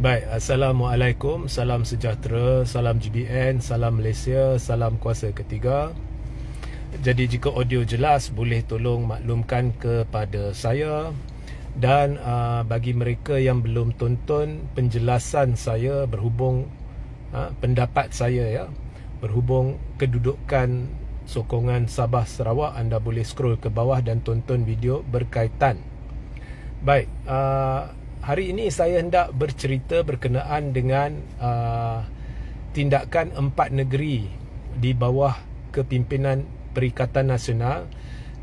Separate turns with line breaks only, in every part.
Baik, Assalamualaikum, salam sejahtera, salam GBN, salam Malaysia, salam kuasa ketiga. Jadi jika audio jelas, boleh tolong maklumkan kepada saya. Dan bagi mereka yang belum tonton penjelasan saya berhubung pendapat saya ya, berhubung kedudukan sokongan Sabah Sarawak, anda boleh scroll ke bawah dan tonton video berkaitan. Baik, hari ini saya hendak bercerita berkenaan dengan tindakan 4 negeri di bawah kepimpinan Perikatan Nasional,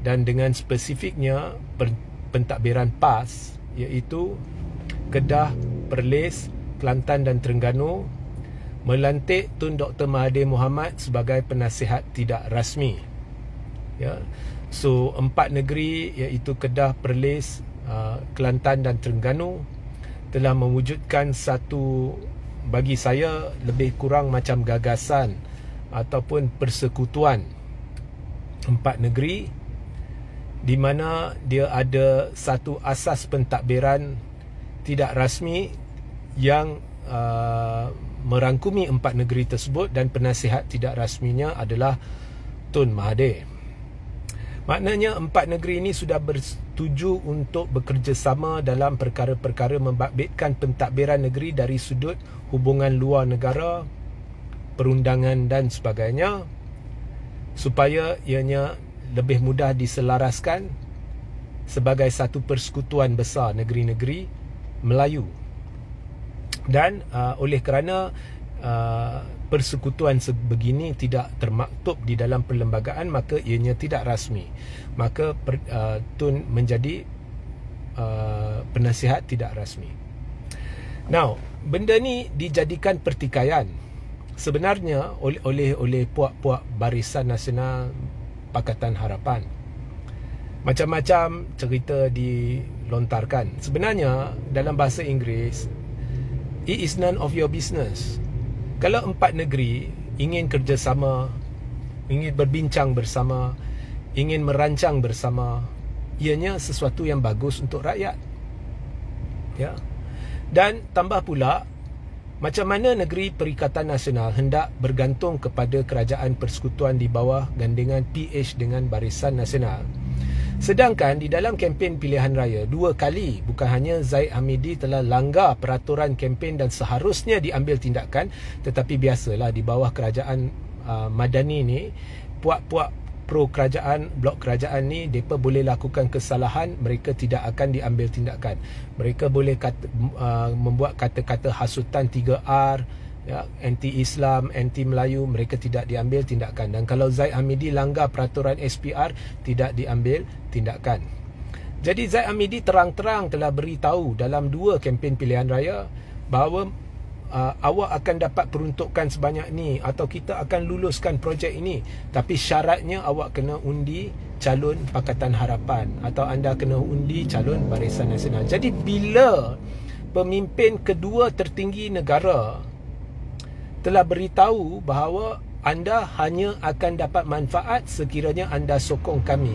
dan dengan spesifiknya pentadbiran PAS, iaitu Kedah, Perlis, Kelantan dan Terengganu melantik Tun Dr. Mahathir Mohamad sebagai penasihat tidak rasmi. Ya. So 4 negeri iaitu Kedah, Perlis, Kelantan dan Terengganu telah mewujudkan satu, bagi saya lebih kurang macam gagasan ataupun persekutuan 4 negeri, di mana dia ada satu asas pentadbiran tidak rasmi yang merangkumi 4 negeri tersebut, dan penasihat tidak rasminya adalah Tun Mahathir. Maknanya 4 negeri ini sudah bersetuju untuk bekerjasama dalam perkara-perkara membabitkan pentadbiran negeri dari sudut hubungan luar negara, perundangan dan sebagainya, supaya ianya lebih mudah diselaraskan sebagai satu persekutuan besar negeri-negeri Melayu. Dan oleh kerana persekutuan sebegini tidak termaktub di dalam perlembagaan, maka ianya tidak rasmi. Maka Tun menjadi penasihat tidak rasmi. Now, benda ni dijadikan pertikaian sebenarnya oleh puak-puak Barisan Nasional Pakatan Harapan. Macam-macam cerita dilontarkan. Sebenarnya dalam bahasa Inggeris, it is none of your business. Kalau 4 negeri ingin kerjasama, ingin berbincang bersama, ingin merancang bersama, ianya sesuatu yang bagus untuk rakyat. Ya. Dan tambah pula, macam mana negeri Perikatan Nasional hendak bergantung kepada kerajaan persekutuan di bawah gandingan PH dengan Barisan Nasional. Sedangkan di dalam kempen pilihan raya 2 kali, bukan hanya Zahid Hamidi telah langgar peraturan kempen dan seharusnya diambil tindakan, tetapi biasalah di bawah kerajaan Madani ni, puak-puak pro kerajaan, blok kerajaan ni, mereka boleh lakukan kesalahan, mereka tidak akan diambil tindakan. Mereka boleh membuat kata-kata hasutan 3R, ya, anti-Islam, anti-Melayu, mereka tidak diambil tindakan. Dan kalau Zahid Hamidi langgar peraturan SPR, tidak diambil tindakan. Jadi Zahid Hamidi terang-terang telah beritahu dalam 2 kempen pilihan raya bahawa awak akan dapat peruntukan sebanyak ni, atau kita akan luluskan projek ini, tapi syaratnya awak kena undi calon Pakatan Harapan, atau anda kena undi calon Barisan Nasional. Jadi bila pemimpin kedua tertinggi negara telah beritahu bahawa anda hanya akan dapat manfaat sekiranya anda sokong kami,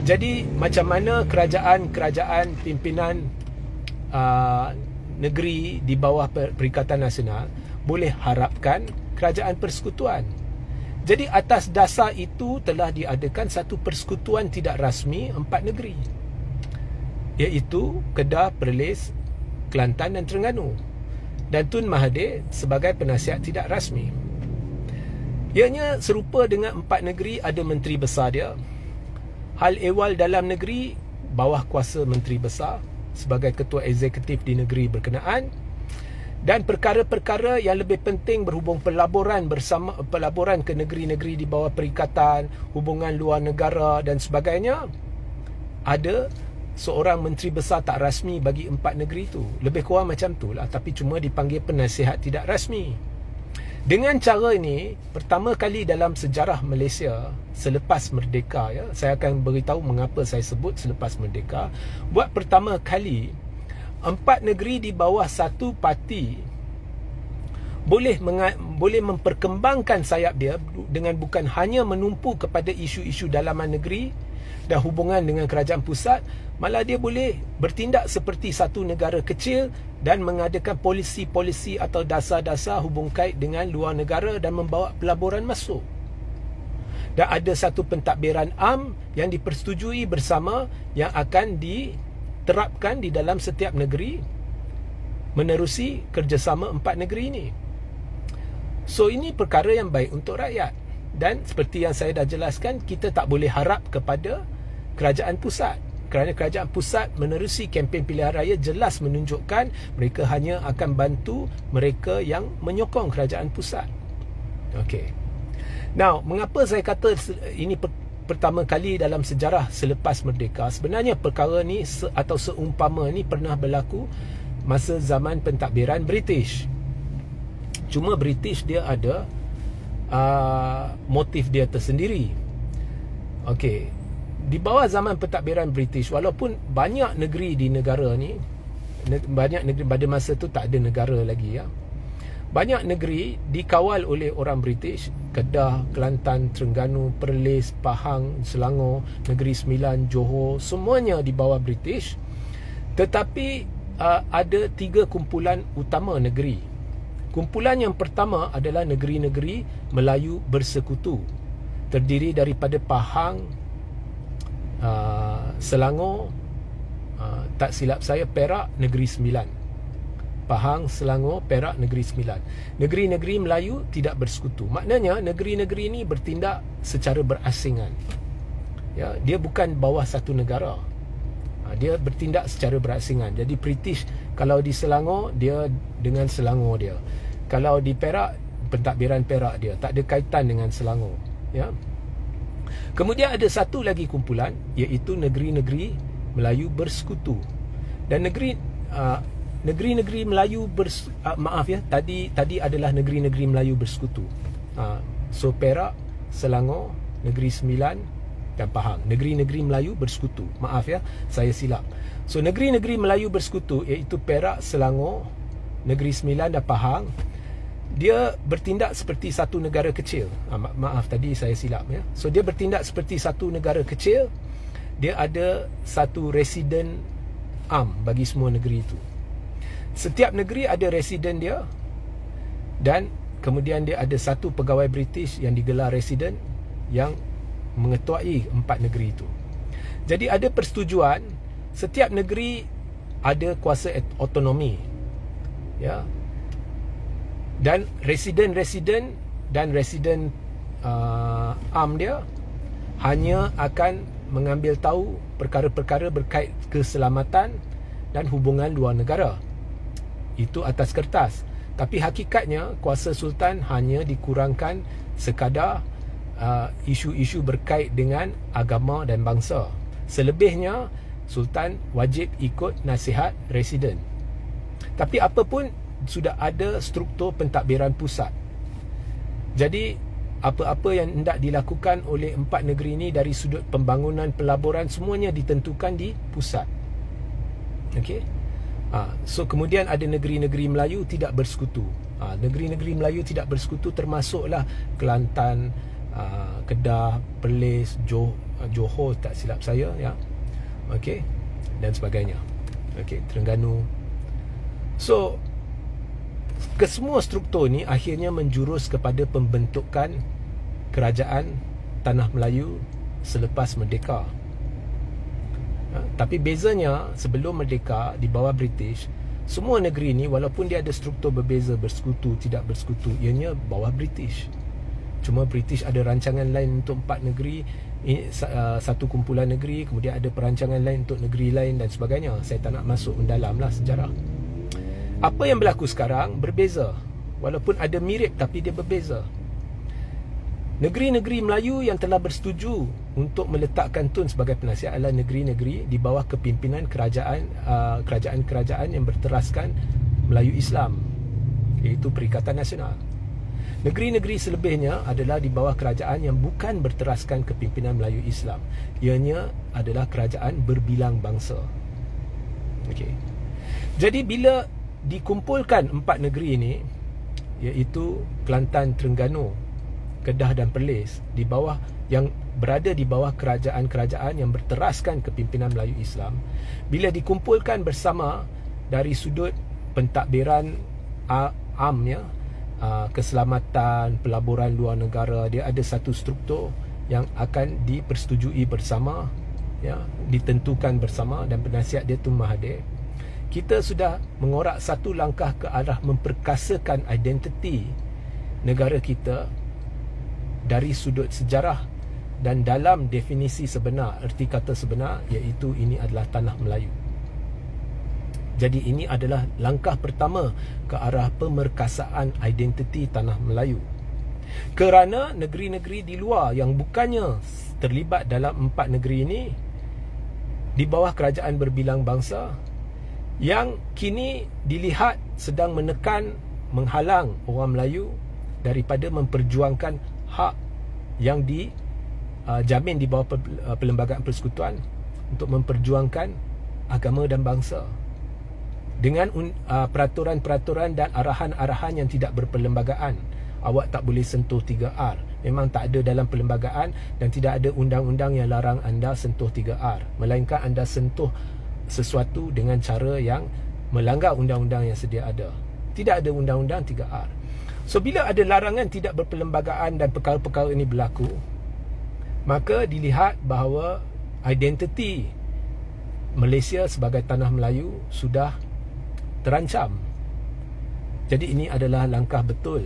jadi macam mana kerajaan-kerajaan pimpinan negeri di bawah Perikatan Nasional boleh harapkan kerajaan persekutuan? Jadi atas dasar itu telah diadakan satu persekutuan tidak rasmi 4 negeri, iaitu Kedah, Perlis, Kelantan dan Terengganu, dan Tun Mahathir sebagai penasihat tidak rasmi. Ianya serupa dengan 4 negeri ada menteri besar dia. Hal ehwal dalam negeri bawah kuasa menteri besar sebagai ketua eksekutif di negeri berkenaan, dan perkara-perkara yang lebih penting berhubung pelaburan ke negeri-negeri di bawah perikatan, hubungan luar negara dan sebagainya, ada seorang menteri besar tak rasmi bagi 4 negeri itu. Lebih kurang macam tu lah, tapi cuma dipanggil penasihat tidak rasmi. Dengan cara ini, pertama kali dalam sejarah Malaysia selepas merdeka, ya, saya akan beritahu mengapa saya sebut selepas merdeka. Buat pertama kali 4 negeri di bawah satu parti boleh memperkembangkan sayap dia dengan bukan hanya menumpu kepada isu-isu dalaman negeri dan hubungan dengan kerajaan pusat, malah dia boleh bertindak seperti satu negara kecil dan mengadakan polisi-polisi atau dasar-dasar hubung kait dengan luar negara dan membawa pelaburan masuk. Dan ada satu pentadbiran am yang dipersetujui bersama yang akan diterapkan di dalam setiap negeri menerusi kerjasama 4 negeri ini. So ini perkara yang baik untuk rakyat. Dan seperti yang saya dah jelaskan, kita tak boleh harap kepada kerajaan pusat, kerana kerajaan pusat menerusi kempen pilihan raya jelas menunjukkan mereka hanya akan bantu mereka yang menyokong kerajaan pusat. Okey. Now, mengapa saya kata ini pertama kali dalam sejarah selepas merdeka? Sebenarnya perkara ni atau seumpama ni pernah berlaku masa zaman pentadbiran British. Cuma British dia ada motif dia tersendiri. Okey, di bawah zaman pentadbiran British, walaupun banyak negeri di negara ni, banyak negeri pada masa tu tak ada negara lagi ya. Banyak negeri dikawal oleh orang British, Kedah, Kelantan, Terengganu, Perlis, Pahang, Selangor, Negeri Sembilan, Johor, semuanya di bawah British. Tetapi ada 3 kumpulan utama negeri. Kumpulan yang pertama adalah negeri-negeri Melayu bersekutu, terdiri daripada Pahang, Selangor, tak silap saya Perak, Negeri Sembilan. Pahang, Selangor, Perak, Negeri Sembilan. Negeri-negeri Melayu tidak bersekutu. Maknanya negeri-negeri ini bertindak secara berasingan. Ya, dia bukan bawah satu negara. Dia bertindak secara berasingan. Jadi British kalau di Selangor, dia dengan Selangor dia. Kalau di Perak, pentadbiran Perak dia, tak ada kaitan dengan Selangor, ya. Kemudian ada satu lagi kumpulan, iaitu negeri-negeri Melayu bersekutu. Dan negeri-negeri Melayu tadi adalah negeri-negeri Melayu bersekutu. So Perak, Selangor, Negeri Sembilan dan Pahang. Negeri-negeri Melayu bersekutu. Maaf ya, saya silap. So negeri-negeri Melayu bersekutu iaitu Perak, Selangor, Negeri Sembilan dan Pahang, dia bertindak seperti satu negara kecil. Maaf tadi saya silap ya. So dia bertindak seperti satu negara kecil. Dia ada satu residen am bagi semua negeri itu. Setiap negeri ada residen dia, dan kemudian dia ada satu pegawai British yang digelar residen yang mengetuai 4 negeri itu. Jadi ada persetujuan setiap negeri ada kuasa otonomi, ya. Dan residen-residen dan residen am dia hanya akan mengambil tahu perkara-perkara berkait keselamatan dan hubungan luar negara. Itu atas kertas. Tapi hakikatnya kuasa sultan hanya dikurangkan sekadar isu-isu berkait dengan agama dan bangsa. Selebihnya sultan wajib ikut nasihat residen. Tapi apa pun sudah ada struktur pentadbiran pusat. Jadi apa-apa yang hendak dilakukan oleh 4 negeri ini dari sudut pembangunan pelaburan, semuanya ditentukan di pusat. Okey. So kemudian ada negeri-negeri Melayu tidak bersekutu. Negeri-negeri Melayu tidak bersekutu termasuklah Kelantan, Kedah, Perlis, Johor tak silap saya ya. Okey, dan sebagainya. Okey, Terengganu. So kesemua struktur ni akhirnya menjurus kepada pembentukan kerajaan Tanah Melayu selepas merdeka. Tapi bezanya sebelum merdeka di bawah British, semua negeri ni walaupun dia ada struktur berbeza, bersekutu, tidak bersekutu, ianya bawah British. Cuma British ada rancangan lain untuk 4 negeri, satu kumpulan negeri, kemudian ada perancangan lain untuk negeri lain dan sebagainya. Saya tak nak masuk mendalam lah sejarah. Apa yang berlaku sekarang berbeza. Walaupun ada mirip tapi dia berbeza. Negeri-negeri Melayu yang telah bersetuju untuk meletakkan Tun sebagai penasihat adalah negeri-negeri di bawah kepimpinan kerajaan-kerajaan yang berteraskan Melayu Islam, iaitu Perikatan Nasional. Negeri-negeri selebihnya adalah di bawah kerajaan yang bukan berteraskan kepimpinan Melayu Islam. Ianya adalah kerajaan berbilang bangsa. Okey. Jadi bila dikumpulkan 4 negeri ini, iaitu Kelantan, Terengganu, Kedah dan Perlis, di bawah yang berada di bawah kerajaan-kerajaan yang berteraskan kepimpinan Melayu Islam, bila dikumpulkan bersama dari sudut pentadbiran amnya, keselamatan, pelaburan luar negara, dia ada satu struktur yang akan dipersetujui bersama, ya, ditentukan bersama, dan penasihat dia Tun Mahathir. Kita sudah mengorak satu langkah ke arah memperkasakan identiti negara kita dari sudut sejarah dan dalam definisi sebenar, erti kata sebenar, iaitu ini adalah tanah Melayu. Jadi ini adalah langkah pertama ke arah pemerkasaan identiti tanah Melayu. Kerana negeri-negeri di luar yang bukannya terlibat dalam 4 negeri ini, di bawah kerajaan berbilang bangsa, yang kini dilihat sedang menekan, menghalang orang Melayu daripada memperjuangkan hak yang dijamin di bawah Perlembagaan Persekutuan untuk memperjuangkan agama dan bangsa dengan peraturan-peraturan dan arahan-arahan yang tidak berperlembagaan. Awak tak boleh sentuh 3R. Memang tak ada dalam perlembagaan, dan tidak ada undang-undang yang larang anda sentuh 3R, melainkan anda sentuh sesuatu dengan cara yang melanggar undang-undang yang sedia ada. Tidak ada undang-undang 3R. So bila ada larangan tidak berperlembagaan dan perkara-perkara ini berlaku, maka dilihat bahawa identiti Malaysia sebagai tanah Melayu sudah terancam. Jadi ini adalah langkah betul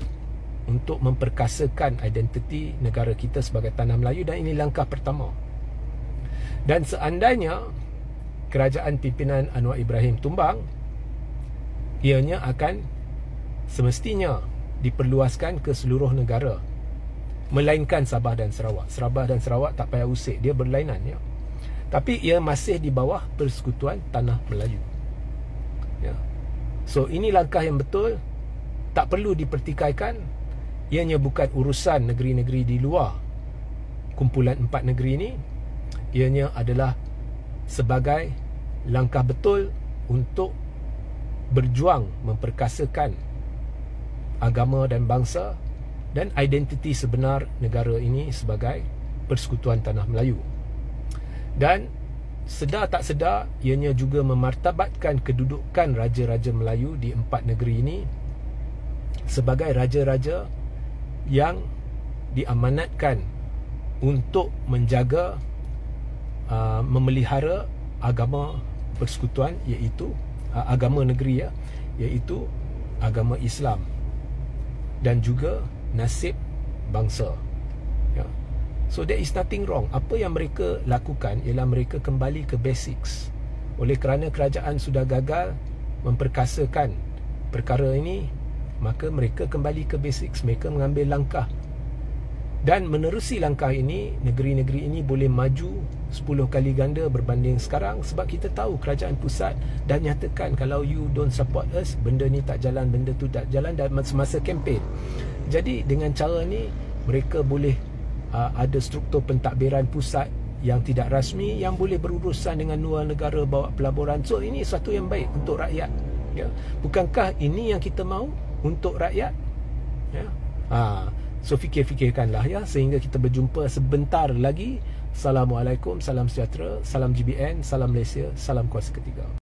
untuk memperkasakan identiti negara kita sebagai tanah Melayu, dan ini langkah pertama. Dan seandainya kerajaan pimpinan Anwar Ibrahim tumbang, ianya akan semestinya diperluaskan ke seluruh negara, melainkan Sabah dan Sarawak. Sabah dan Sarawak tak payah usik, dia berlainan, ya. Tapi ia masih di bawah Persekutuan Tanah Melayu, ya. So ini langkah yang betul, tak perlu dipertikaikan. Ianya bukan urusan negeri-negeri di luar kumpulan 4 negeri ini. Ianya adalah sebagai langkah betul untuk berjuang memperkasakan agama dan bangsa dan identiti sebenar negara ini sebagai Persekutuan Tanah Melayu. Dan sedar tak sedar, ianya juga memartabatkan kedudukan Raja-Raja Melayu di 4 negeri ini sebagai raja-raja yang diamanatkan untuk menjaga, memelihara agama persekutuan, iaitu agama negeri, ya, iaitu agama Islam, dan juga nasib bangsa, ya. So there is nothing wrong. Apa yang mereka lakukan ialah mereka kembali ke basics. Oleh kerana kerajaan sudah gagal memperkasakan perkara ini, maka mereka kembali ke basics. Mereka mengambil langkah, dan menerusi langkah ini, negeri-negeri ini boleh maju 10 kali ganda berbanding sekarang. Sebab kita tahu kerajaan pusat dah nyatakan, kalau you don't support us, benda ni tak jalan, benda tu tak jalan dalam semasa kempen. Jadi dengan cara ni, mereka boleh ada struktur pentadbiran pusat yang tidak rasmi, yang boleh berurusan dengan luar negara, bawa pelaburan. So ini satu yang baik untuk rakyat, ya. Bukankah ini yang kita mahu untuk rakyat, ya? So fikir-fikirkanlah, ya, sehingga kita berjumpa sebentar lagi. Assalamualaikum, salam sejahtera, salam GBN, salam Malaysia, salam kuasa ketiga.